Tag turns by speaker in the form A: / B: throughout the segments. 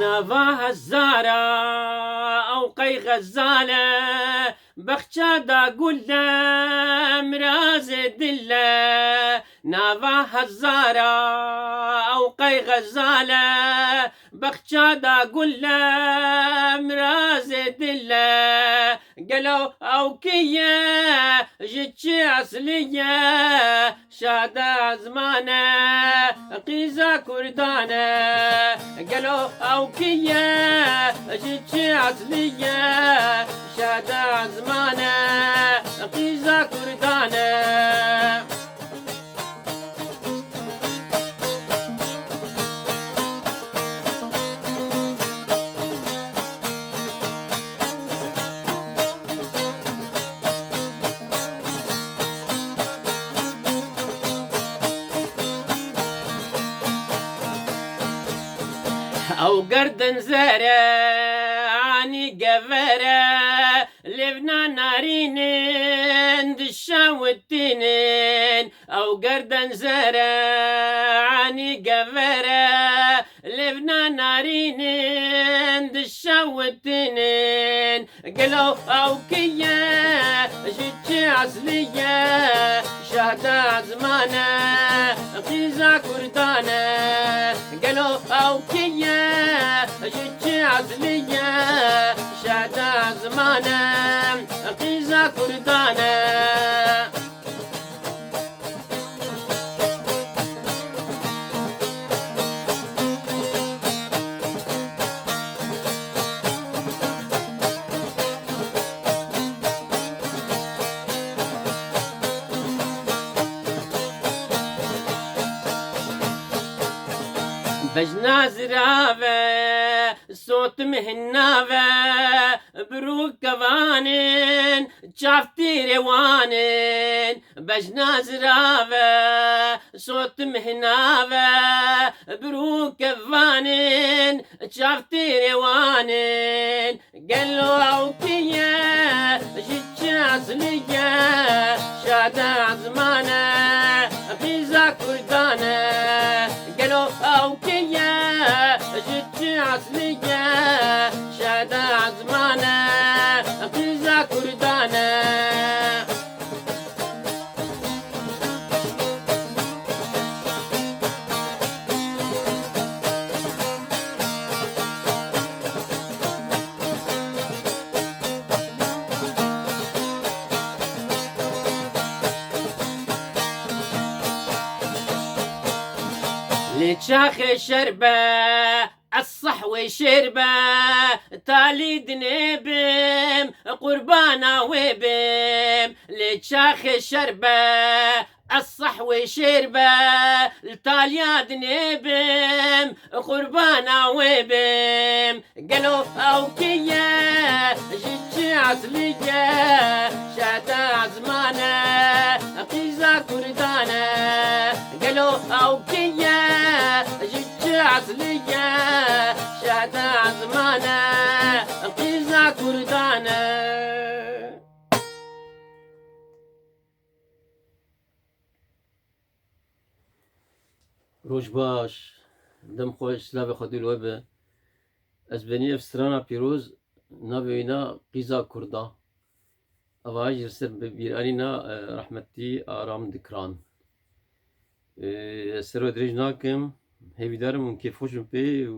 A: نافا هزارة أو قي غزالة بخشا دا قلة مراز دلة نافا هزارة أو قي غزالة بخشا دا قلة مراز دلة قالوا أو كيا جتشي أصلية شادا زمانة قيزا كردانة قالوا أو كيا جتشي أصلية شادا زمانة قيزا كردانة أو قردن زارة عني قفرة لبنا نارينين دشا والتنين أو قردن زارة عني قفرة لبنا نارينين دشا والتنين قالوا أو كيا جتشي أصلية شهدا زمانة قيزا كردانة قالوا أو كيا جتشي أصلية شهدا زمانة قيزا كردانة بجنا زرافة صوت مهنافة بروك كفانين شافتي روانين بجنا زرافة صوت مهنافة بروك كفانين شافتي روانين قالوا عوكية جتش أصلية شادا زمانة قيزا كردانة قالوا أوكية جتشي أصلية شادا زمانة قيزا كردانة لتشاخ شربة الصحوة شربة تالي دنيبم قربانا وبم لتشاخ شربة الصحوة شربة التاليا دنيبم قربانا وبم قالوا أوكية جتشي أصلية شادا زمانة قيزا كردانة قالوا أوكية جتشي أصلية شادا زمانة قيزا كردانة روش باش دم خوش سلاف خودی الوبه از بنی افسرانا پیروز نبینا قیزا کردا اواج رسل بیرانینا رحمتی آرام دکران سرو دريج ناكم هيفي دارم كيف خوشم بي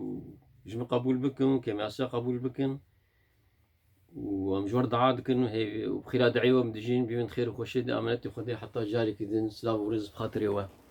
A: وجم قبول بكم كما عسى قبول بكم ومجور دعاء دكن وبخير دعيوة مدجين بمن خير وخشيد امانتي خدي حتى جاري كدن سلام ورزق بخاطر يوه